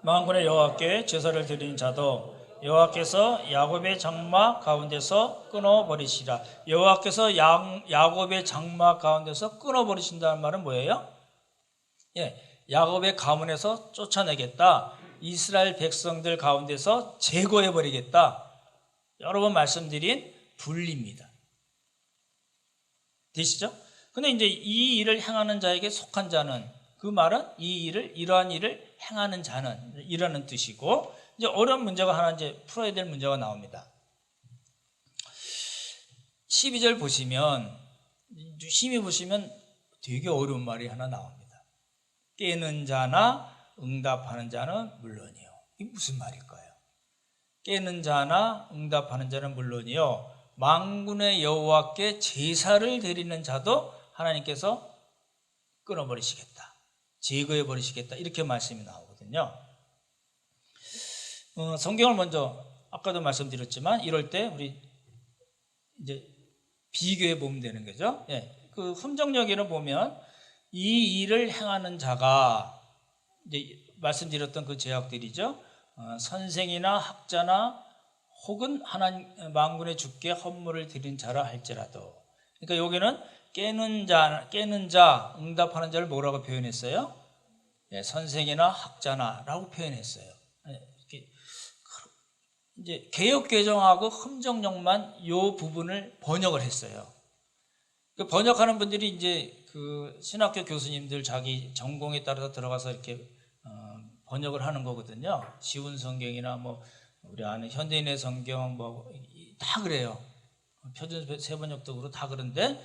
만군의 여호와께 제사를 드리는 자도 여호와께서 야곱의 장막 가운데서 끊어버리시라. 여호와께서 야곱의 장막 가운데서 끊어버리신다는 말은 뭐예요? 예, 야곱의 가문에서 쫓아내겠다. 이스라엘 백성들 가운데서 제거해버리겠다. 여러 번 말씀드린 분리입니다. 되시죠? 근데 이제 이 일을 행하는 자에게 속한 자는, 그 말은 이러한 일을 행하는 자는 이라는 뜻이고, 이제 어려운 문제가 하나 이제 풀어야 될 문제가 나옵니다. 12절 보시면, 유심히 보시면 되게 어려운 말이 하나 나옵니다. 깨는 자나 응답하는 자는 물론이요. 이게 무슨 말일까요? 깨는 자나 응답하는 자는 물론이요, 만군의 여호와께 제사를 드리는 자도 하나님께서 끊어버리시겠다, 제거해버리시겠다, 이렇게 말씀이 나오거든요. 성경을 먼저 아까도 말씀드렸지만 이럴 때 우리 이제 비교해 보면 되는 거죠. 예, 그 흠정역에는 보면 이 일을 행하는 자가 이제 말씀드렸던 그 제약들이죠. 선생이나 학자나 혹은 하나님 만군의 주께 헌물을 드린 자라 할지라도. 그러니까 여기는 깨는 자, 응답하는 자를 뭐라고 표현했어요? 예, 선생이나 학자나라고 표현했어요. 이제 개역 개정하고 흠정역만 이 부분을 번역을 했어요. 그 번역하는 분들이 이제 그 신학교 교수님들 자기 전공에 따라서 들어가서 이렇게 번역을 하는 거거든요. 쉬운 성경이나 뭐 우리 아는 현대인의 성경 뭐 다 그래요. 표준 세번역도 다 그런데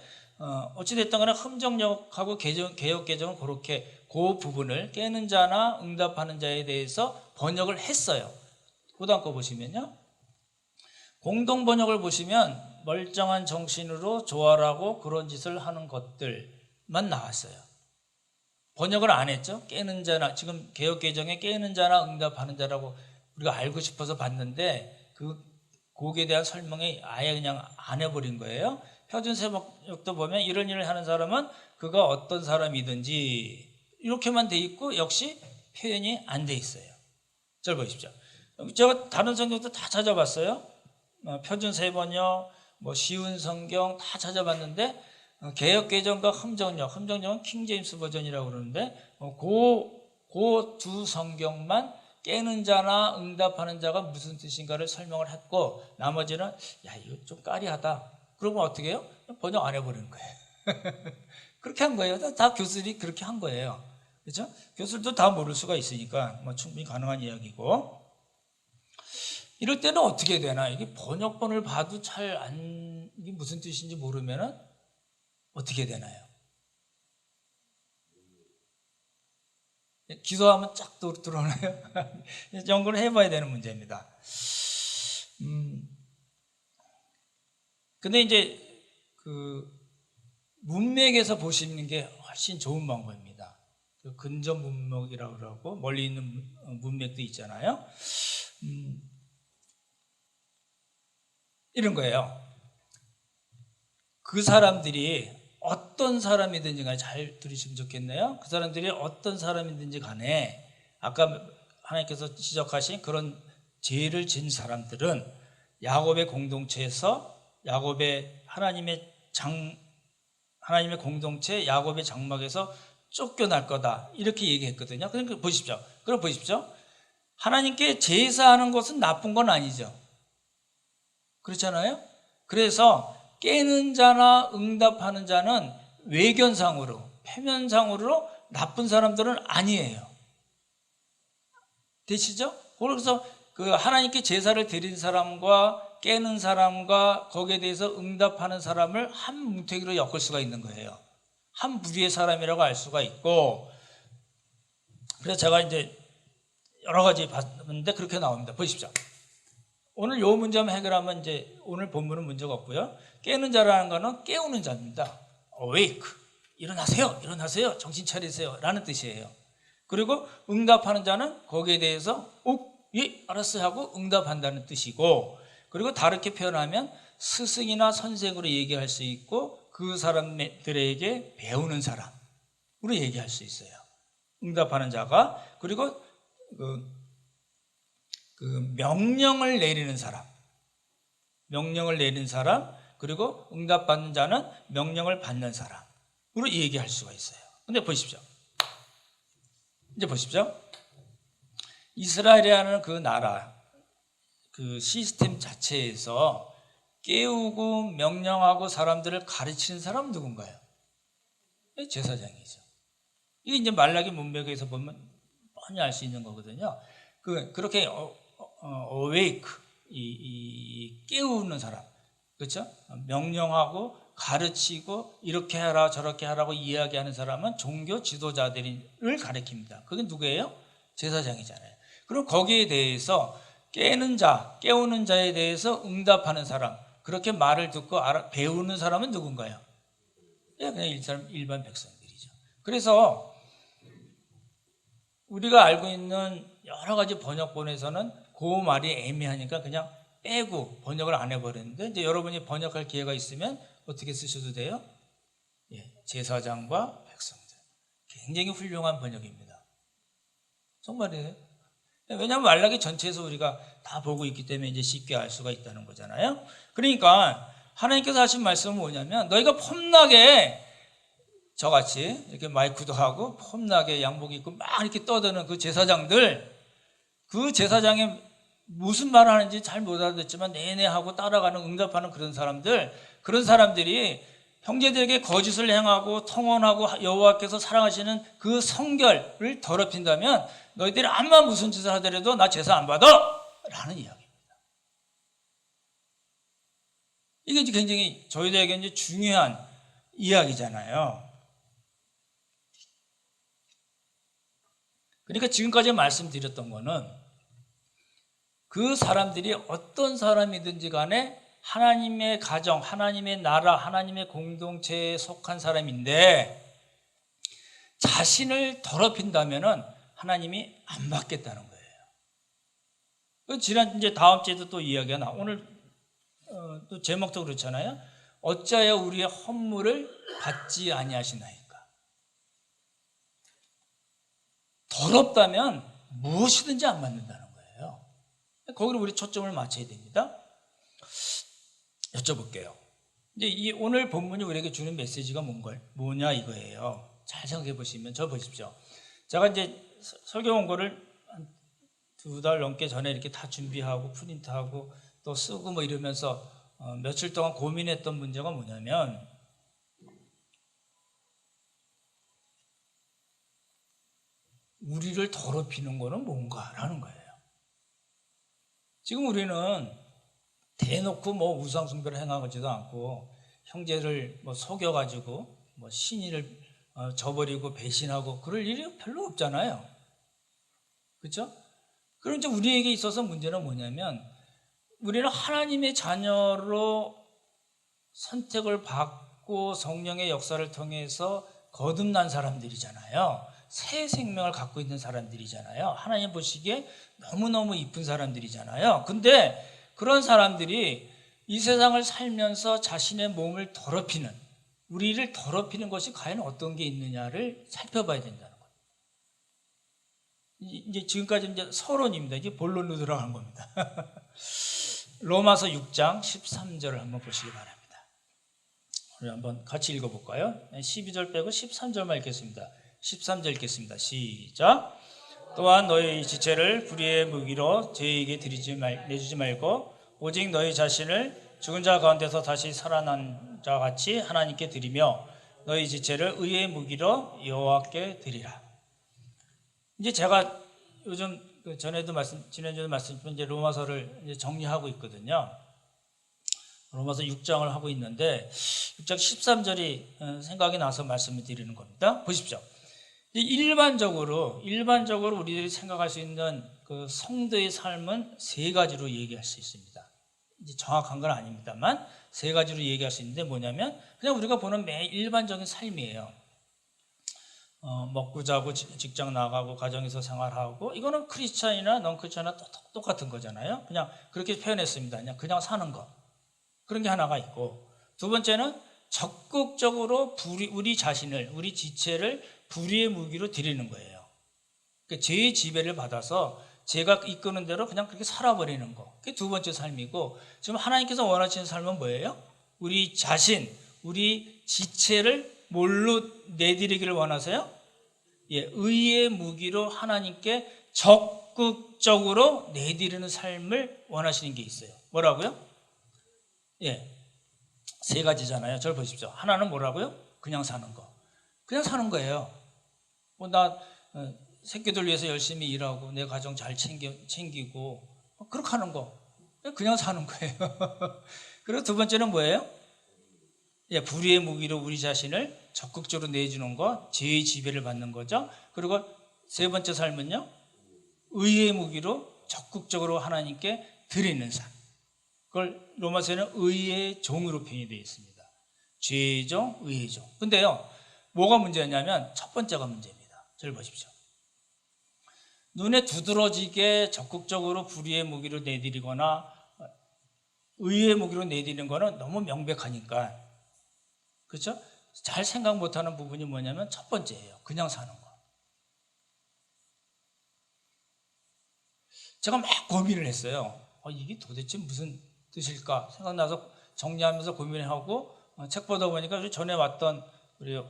어찌됐든 간에 흠정역하고 개역 개정은 그렇게 그 부분을 깨는 자나 응답하는 자에 대해서 번역을 했어요. 그 다음 거 보시면요, 공동 번역을 보시면 멀쩡한 정신으로 조화라고 그런 짓을 하는 것들만 나왔어요. 번역을 안 했죠. 깨는 자나, 지금 개역개정에 깨는 자나 응답하는 자라고 우리가 알고 싶어서 봤는데 거기에 대한 설명이 아예 그냥 안 해버린 거예요. 표준세번역도 보면 이런 일을 하는 사람은 그가 어떤 사람이든지 이렇게만 돼 있고 역시 표현이 안 돼 있어요. 잘 보십시오. 제가 다른 성경도 다 찾아봤어요. 표준세번역, 쉬운 성경 다 찾아봤는데 개역개정과 흠정역은 킹제임스 버전이라고 그러는데 그 두 성경만 깨는 자나 응답하는 자가 무슨 뜻인가를 설명을 했고 나머지는 야 이거 좀 까리하다. 그러면 어떻게 해요? 번역 안 해버리는 거예요. 그렇게 한 거예요. 다 교수들이 그렇게 한 거예요. 그렇죠? 교수들도 다 모를 수가 있으니까 충분히 가능한 이야기고. 이럴 때는 어떻게 되나? 이게 번역본을 봐도 이게 무슨 뜻인지 모르면은 어떻게 되나요? 기도하면 쫙 들어오나요? 연구를 해봐야 되는 문제입니다. 근데 이제 문맥에서 보시는 게 훨씬 좋은 방법입니다. 근접 문맥이라고 그러고 멀리 있는 문맥도 있잖아요. 이런 거예요. 그 사람들이 어떤 사람이든지 간에 잘 들으시면 좋겠네요. 그 사람들이 어떤 사람이든지 간에 아까 하나님께서 지적하신 그런 죄를 진 사람들은 야곱의 공동체에서 하나님의 공동체 야곱의 장막에서 쫓겨날 거다 이렇게 얘기했거든요. 그러니까 보십시오. 그럼 보십시오. 하나님께 제사하는 것은 나쁜 건 아니죠. 그렇잖아요. 그래서 깨는 자나 응답하는 자는 외견상으로 표면상으로 나쁜 사람들은 아니에요. 되시죠? 그래서 하나님께 제사를 드린 사람과 깨는 사람과 거기에 대해서 응답하는 사람을 한 뭉태기로 엮을 수가 있는 거예요. 한 부류의 사람이라고 알 수가 있고. 그래서 제가 이제 여러 가지 봤는데 그렇게 나옵니다. 보십시오. 오늘 요 문제만 해결하면 이제 오늘 본문은 문제가 없고요. 깨는 자라는 거는 깨우는 자입니다. Awake, 일어나세요, 정신 차리세요 라는 뜻이에요. 그리고 응답하는 자는 거기에 대해서 예, 알았어요 하고 응답한다는 뜻이고, 그리고 다르게 표현하면 스승이나 선생으로 얘기할 수 있고 그 사람들에게 배우는 사람으로 얘기할 수 있어요. 응답하는 자가. 그리고 명령을 내리는 사람, 그리고 응답받는 자는 명령을 받는 사람으로 얘기할 수가 있어요. 근데 보십시오. 이제 보십시오. 이스라엘이라는 그 나라, 그 시스템 자체에서 깨우고 명령하고 사람들을 가르치는 사람은 누군가요? 제사장이죠. 이게 이제 말라기 문맥에서 보면 뻔히 알 수 있는 거거든요. 그렇게 awake, 깨우는 사람, 그렇죠? 명령하고 가르치고 이렇게 하라 저렇게 하라고 이야기하는 사람은 종교 지도자들을 가리킵니다. 그게 누구예요? 제사장이잖아요. 그럼 거기에 대해서 깨우는 자에 대해서 응답하는 사람, 그렇게 말을 듣고 배우는 사람은 누군가요? 그냥 일반 백성들이죠. 그래서 우리가 알고 있는 여러 가지 번역본에서는 그 말이 애매하니까 그냥 빼고 번역을 안 해버렸는데, 이제 여러분이 번역할 기회가 있으면 어떻게 쓰셔도 돼요? 제사장과 백성들. 굉장히 훌륭한 번역입니다. 정말이에요. 왜냐하면 말라기 전체에서 우리가 다 보고 있기 때문에 이제 쉽게 알 수가 있다는 거잖아요. 그러니까 하나님께서 하신 말씀은 뭐냐면, 너희가 폼나게 저같이 이렇게 마이크도 하고 폼나게 양복 입고 막 이렇게 떠드는 그 제사장들, 그 제사장이 무슨 말을 하는지 잘 못 알아듣지만 내내 하고 따라가는 응답하는 그런 사람들이 형제들에게 거짓을 행하고 통언하고 여호와께서 사랑하시는 그 성결을 더럽힌다면 너희들이 암만 무슨 짓을 하더라도 나 제사 안 받아! 라는 이야기입니다. 이게 이제 굉장히 저희들에게 이제 중요한 이야기잖아요. 그러니까 지금까지 말씀드렸던 거는 그 사람들이 어떤 사람이든지 간에 하나님의 가정, 하나님의 나라, 하나님의 공동체에 속한 사람인데 자신을 더럽힌다면은 하나님이 안 받겠다는 거예요. 지난 이제 다음 주에도 또 이야기가 나. 오늘 또 제목도 그렇잖아요. 어찌하여 우리의 헌물을 받지 아니하시나이까. 더럽다면 무엇이든지 안 받는다는 거예요. 거기로 우리 초점을 맞춰야 됩니다. 여쭤볼게요. 이제 이 오늘 본문이 우리에게 주는 메시지가 뭐냐 이거예요. 잘 생각해 보시면 저 보십시오. 제가 이제 설교 원고를 한 2달 넘게 전에 이렇게 다 준비하고 프린트하고 또 쓰고 뭐 이러면서 며칠 동안 고민했던 문제가 뭐냐면 우리를 더럽히는 거는 뭔가라는 거예요. 지금 우리는 대놓고 뭐 우상숭배를 행하지도 않고 형제를 뭐 속여가지고 뭐 신의를 저버리고 배신하고 그럴 일이 별로 없잖아요. 그렇죠? 그럼 이제 우리에게 있어서 문제는 뭐냐면 우리는 하나님의 자녀로 선택을 받고 성령의 역사를 통해서 거듭난 사람들이잖아요. 새 생명을 갖고 있는 사람들이잖아요. 하나님 보시기에 너무너무 이쁜 사람들이잖아요. 근데 그런 사람들이 이 세상을 살면서 자신의 몸을 더럽히는, 우리를 더럽히는 것이 과연 어떤 게 있느냐를 살펴봐야 된다는 거예요. 이제 지금까지 이제 서론입니다. 이제 본론으로 들어가는 겁니다. 로마서 6장 13절을 한번 보시기 바랍니다. 우리 한번 같이 읽어볼까요? 12절 빼고 13절만 읽겠습니다. 13절 읽겠습니다. 시작. 또한 너희 지체를 불의의 무기로 죄에게 내주지 말고 오직 너희 자신을 죽은 자 가운데서 다시 살아난 자 같이 하나님께 드리며 너희 지체를 의의 무기로 여호와께 드리라. 이제 제가 요즘 지난주에도 말씀드린 이제 로마서를 이제 정리하고 있거든요. 로마서 6장을 하고 있는데 6장 13절이 생각이 나서 말씀을 드리는 겁니다. 보십시오. 일반적으로 우리들이 생각할 수 있는 그 성도의 삶은 세 가지로 얘기할 수 있습니다. 이제 정확한 건 아닙니다만 세 가지로 얘기할 수 있는데 뭐냐면 그냥 우리가 보는 매일 일반적인 삶이에요. 먹고 자고 직장 나가고 가정에서 생활하고 이거는 크리스찬이나 넌 크리스찬이나 똑같은 거잖아요. 그냥 그렇게 표현했습니다. 그냥 사는 거. 그런 게 하나가 있고 두 번째는 적극적으로 우리 자신을, 우리 지체를 불의의 무기로 드리는 거예요. 그러니까 죄의 지배를 받아서 제가 이끄는 대로 그냥 그렇게 살아버리는 거. 그게 두 번째 삶이고 지금 하나님께서 원하시는 삶은 뭐예요? 우리 자신, 우리 지체를 뭘로 내드리기를 원하세요? 의의 무기로 하나님께 적극적으로 내드리는 삶을 원하시는 게 있어요. 뭐라고요? 세 가지잖아요. 저를 보십시오. 하나는 뭐라고요? 그냥 사는 거. 그냥 사는 거예요. 나 새끼들 위해서 열심히 일하고 내 가정 잘 챙기고 그렇게 하는 거. 그냥 사는 거예요. 그리고 두 번째는 뭐예요? 불의의 무기로 우리 자신을 적극적으로 내주는 거, 죄의 지배를 받는 거죠. 그리고 세 번째 삶은요, 의의 무기로 적극적으로 하나님께 드리는 삶. 그걸 로마서에는 의의 종으로 표현이 되어 있습니다. 죄의 종, 의의 종. 근데요, 뭐가 문제냐면 첫 번째가 문제입니다. 저를 보십시오. 눈에 두드러지게 적극적으로 불의의 무기로 내드리거나 의의 무기로 내드리는 거는 너무 명백하니까, 그렇죠? 잘 생각 못하는 부분이 뭐냐면 첫 번째예요. 그냥 사는 거. 제가 막 고민을 했어요. 이게 도대체 무슨 뜻일까 생각나서 정리하면서 고민하고 책 보다 보니까 전에 왔던 우리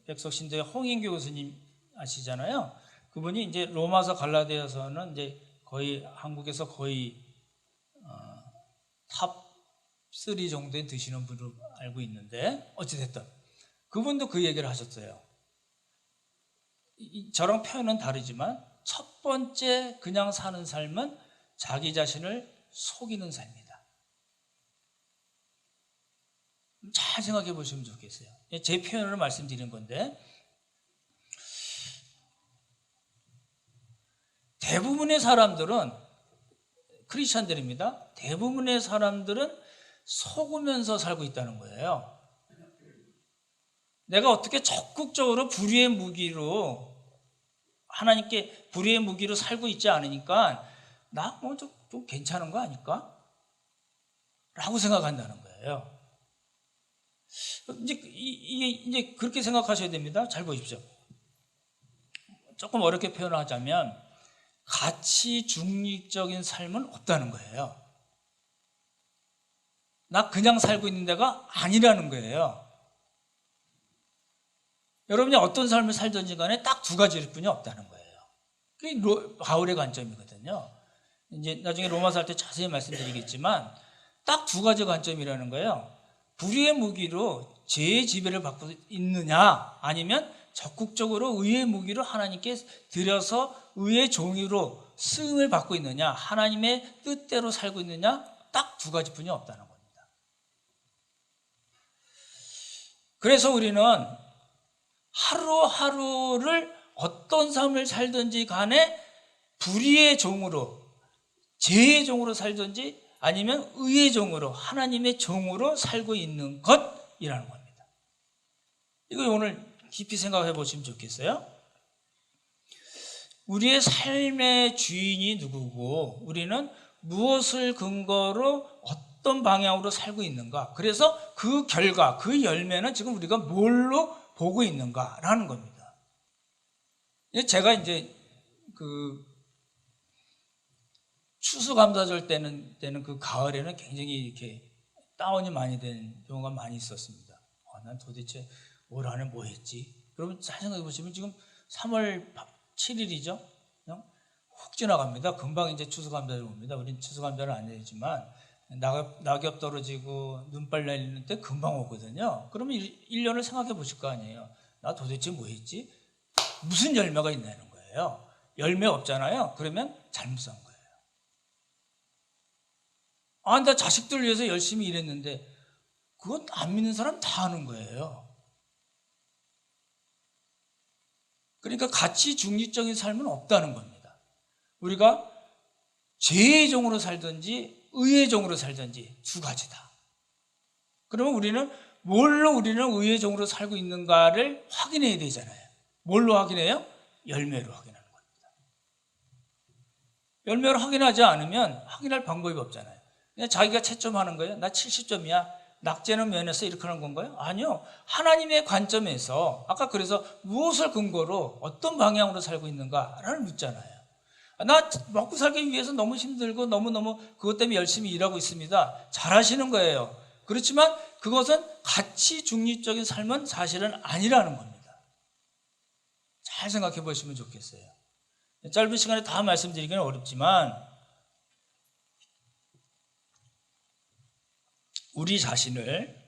백석신대 홍인교 교수님 아시잖아요. 그분이 이제 로마서 갈라디아서는 이제 거의 한국에서 거의 탑 3 정도에 드시는 분으로 알고 있는데 어찌됐든 그분도 그 얘기를 하셨어요. 저랑 표현은 다르지만 첫 번째 그냥 사는 삶은 자기 자신을 속이는 삶이다. 잘 생각해 보시면 좋겠어요. 제 표현으로 말씀드린 건데 대부분의 사람들은 크리스찬들입니다. 대부분의 사람들은 속으면서 살고 있다는 거예요. 내가 어떻게 적극적으로 불의의 무기로 하나님께 불의의 무기로 살고 있지 않으니까 나 뭐 좀 괜찮은 거 아닐까? 라고 생각한다는 거예요. 이제 그렇게 생각하셔야 됩니다. 잘 보십시오. 조금 어렵게 표현하자면 가치 중립적인 삶은 없다는 거예요. 나 그냥 살고 있는 데가 아니라는 거예요. 여러분이 어떤 삶을 살든지 간에 딱 두 가지일 뿐이 없다는 거예요. 그게 바울의 관점이거든요. 이제 나중에 로마서 할 때 자세히 말씀드리겠지만 딱 두 가지 관점이라는 거예요. 불의의 무기로 죄의 지배를 받고 있느냐, 아니면 적극적으로 의의 무기로 하나님께 드려서 의의 종이로 쓰임을 받고 있느냐, 하나님의 뜻대로 살고 있느냐, 딱 두 가지뿐이 없다는 겁니다. 그래서 우리는 하루하루를 어떤 삶을 살든지 간에 불의의 종으로, 죄의 종으로 살든지 아니면 의의 종으로, 하나님의 종으로 살고 있는 것이라는 겁니다. 이거 오늘 깊이 생각해 보시면 좋겠어요. 우리의 삶의 주인이 누구고 우리는 무엇을 근거로 어떤 방향으로 살고 있는가, 그래서 그 결과, 그 열매는 지금 우리가 뭘로 보고 있는가라는 겁니다. 제가 이제 그 추수감사절 때는 그 가을에는 굉장히 이렇게 다운이 많이 된 경우가 많이 있었습니다. 난 도대체 올 한해 뭐 했지? 여러분 잘 생각해 보시면 지금 3월 7일이죠? 그냥 훅 지나갑니다. 금방 이제 추수감사절 옵니다. 우린 추수감사를 안 되지만 낙엽 떨어지고 눈발 내리는 때 금방 오거든요. 그러면 1년을 생각해 보실 거 아니에요. 나 도대체 뭐 했지? 무슨 열매가 있냐는 거예요. 열매 없잖아요. 그러면 잘못 산 거예요. 나 자식들 위해서 열심히 일했는데 그건 안 믿는 사람 다 아는 거예요. 그러니까 가치 중립적인 삶은 없다는 겁니다. 우리가 죄의 종으로 살든지 의의 종으로 살든지 두 가지다. 그러면 우리는 뭘로 우리는 의의 종으로 살고 있는가를 확인해야 되잖아요. 뭘로 확인해요? 열매로 확인하는 겁니다. 열매로 확인하지 않으면 확인할 방법이 없잖아요. 그냥 자기가 채점하는 거예요. 나 70점이야. 낙제는 면에서 이렇게 하는 건가요? 아니요. 하나님의 관점에서 아까 그래서 무엇을 근거로 어떤 방향으로 살고 있는가를 묻잖아요. 나 먹고 살기 위해서 너무 힘들고 너무너무 그것 때문에 열심히 일하고 있습니다. 잘하시는 거예요. 그렇지만 그것은 가치 중립적인 삶은 사실은 아니라는 겁니다. 잘 생각해 보시면 좋겠어요. 짧은 시간에 다 말씀드리기는 어렵지만 우리 자신을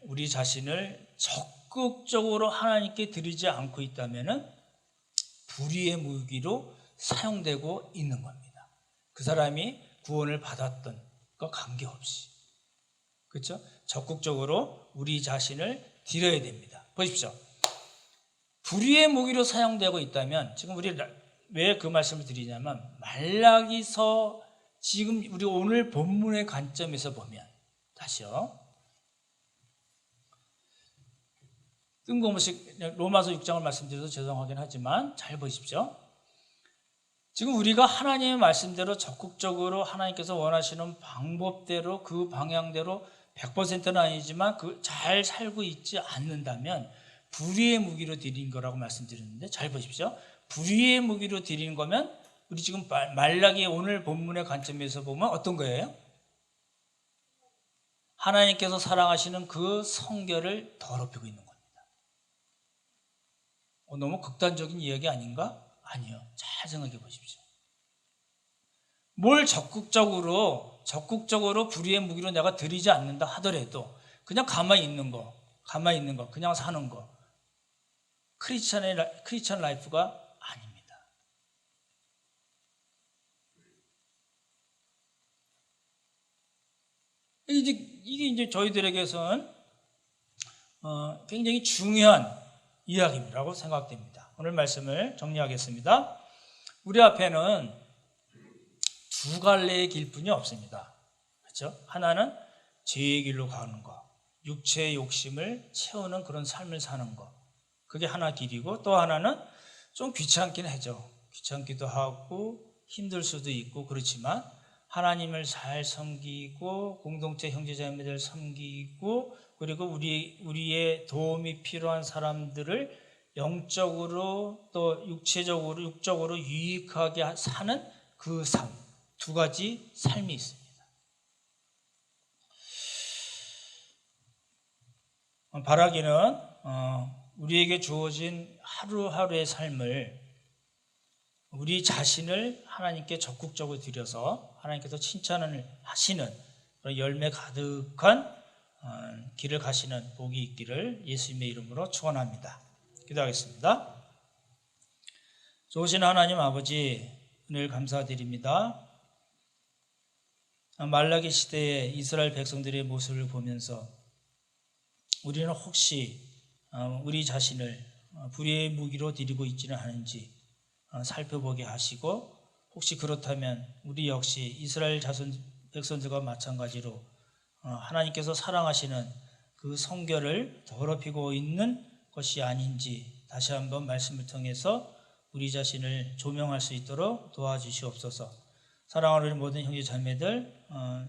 적극적으로 하나님께 드리지 않고 있다면 불의의 무기로 사용되고 있는 겁니다. 그 사람이 구원을 받았던 것 관계없이. 그렇죠? 적극적으로 우리 자신을 드려야 됩니다. 보십시오. 불의의 무기로 사용되고 있다면 지금 우리 왜 그 말씀을 드리냐면 말라기서 지금 우리 오늘 본문의 관점에서 보면 다시요. 뜬금없이 로마서 6장을 말씀드려서 죄송하긴 하지만 잘 보십시오. 지금 우리가 하나님의 말씀대로 적극적으로 하나님께서 원하시는 방법대로 그 방향대로 100%는 아니지만 잘 살고 있지 않는다면 불의의 무기로 드린 거라고 말씀드렸는데 잘 보십시오. 불의의 무기로 드리는 거면 우리 지금 말라기 오늘 본문의 관점에서 보면 어떤 거예요? 하나님께서 사랑하시는 그 성결을 더럽히고 있는 겁니다. 너무 극단적인 이야기 아닌가? 아니요. 잘 생각해 보십시오. 뭘 적극적으로 불의의 무기로 내가 드리지 않는다 하더라도 그냥 가만히 있는 거, 그냥 사는 거. 크리스천 라이프가 아닙니다. 이게 이제 저희들에게선 굉장히 중요한 이야기라고 생각됩니다. 오늘 말씀을 정리하겠습니다. 우리 앞에는 두 갈래의 길뿐이 없습니다. 그렇죠? 하나는 죄의 길로 가는 거, 육체의 욕심을 채우는 그런 삶을 사는 거. 그게 하나 길이고, 또 하나는 좀 귀찮긴 하죠. 귀찮기도 하고 힘들 수도 있고 그렇지만 하나님을 잘 섬기고 공동체 형제자매들 섬기고, 그리고 우리의 도움이 필요한 사람들을 영적으로 또 육적으로 유익하게 사는 그 삶, 두 가지 삶이 있습니다. 바라기는 우리에게 주어진 하루하루의 삶을 우리 자신을 하나님께 적극적으로 드려서 하나님께서 칭찬을 하시는 그런 열매 가득한 길을 가시는 복이 있기를 예수님의 이름으로 축원합니다. 기도하겠습니다. 좋으신 하나님 아버지, 은혜를 감사드립니다. 말라기 시대에 이스라엘 백성들의 모습을 보면서 우리는 혹시 우리 자신을 불의의 무기로 드리고 있지는 않은지 살펴보게 하시고, 혹시 그렇다면 우리 역시 이스라엘 백성들과 마찬가지로 하나님께서 사랑하시는 그 성결을 더럽히고 있는 것이 아닌지 다시 한번 말씀을 통해서 우리 자신을 조명할 수 있도록 도와주시옵소서. 사랑하는 모든 형제 자매들,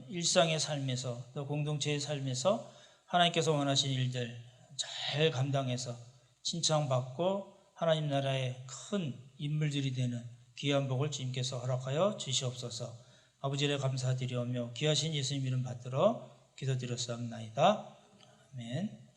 일상의 삶에서 또 공동체의 삶에서 하나님께서 원하신 일들 잘 감당해서 칭찬받고 하나님 나라의 큰 인물들이 되는 귀한 복을 주님께서 허락하여 주시옵소서. 아버지를 감사드리오며 귀하신 예수님 이름 받들어 기도드렸사옵나이다. 아멘.